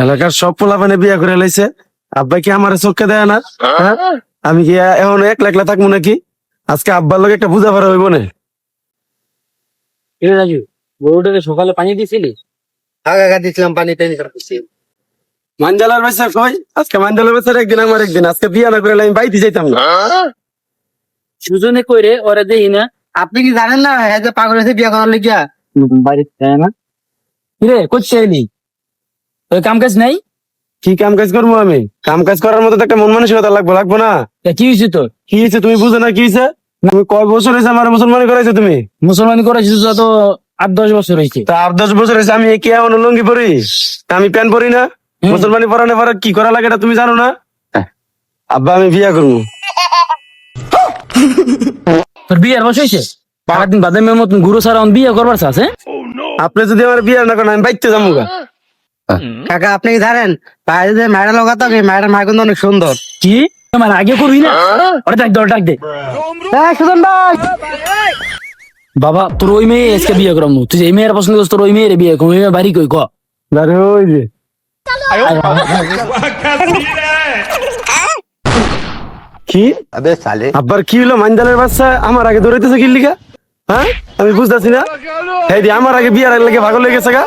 এলাকার সব পোলা মানে বিয়া করে লাইছে, আব্বা কি আমার চোখকে দেয় না? হ্যাঁ? আমি কি এখন একলা একলা থাকবো নাকি? আজকে আব্বার লোক একটা বুঝা পারা হইব না। কিরে রাজু, গরুটাকে সকালে পানি দিছিলি? আগা দিছিলাম পানি টানি করতেছি। মানজালার বেচা কই? আজকে মানজালার বেচার একদিন আমার একদিন, আজকে বিয়া না করে আমি বাইতে যাইতাম না। সুজনে কইরে ওরে দেই না। আপনি কি জানেন না হ্যাঁ যে পাগল হয়েছে বিয়ে করার লিগিয়া? বাড়িতে যায় না। কিরে করছে এলি? ওই কাম কাজ নাই? কি কাম কাজ করবো আমি? কাম কাজ করার মতো তো একটা মন মানসিকতা লাগবো না? তা কি হয়েছে তোর? কি হয়েছে তুমি বুঝো না? কি হয়েছে? তুমি কয় বছর হয়েছে আমার মুসলমানি করাইছো তুমি? মুসলমানি করেছিস তো 8-10 বছর হয়েছে। তা 8-10 বছর হয়েছে আমি কি এমন লুঙ্গি পরি? আমি প্যান্ট পরি না? মুসলমানি পরানোর পরে কি করা লাগে এটা তুমি জানো না? আব্বা আমি বিয়া করবো। তোর বিয়ের বয়স হয়েছে? সারাদিন বাদে মেয়ের মতন গুরু সারা বিয়ে করবার আছে? আপনি যদি আমার বিয়া না করেন আমি বাইতে যাবো গা। কাকা আপনি কি জানেন বাইরে যে মেয়েটা লোক আছে মেয়েটার মা কিন্তু অনেক সুন্দর। কি আমার আগে করবি না? ওরে ডাক দে, ওরে ডাক দে। সুজন ভাই বাবা তোর ওই মেয়ে আজকে বিয়ে করামু, তুই যে এই মেয়ের পছন্দ করছিস তোর ওই মেয়ের বিয়ে করবি। বাড়ি কই ক? আরে ওই যে কি আব্বার কি হলো? মানজালের বাচ্চা আমার আগে দৌড়াইতেছে কি লিগা? হ্যাঁ আমি বুঝতেছি না। এই যে আমার আগে বিয়ার লাগে ভাগ লেগেছে গা।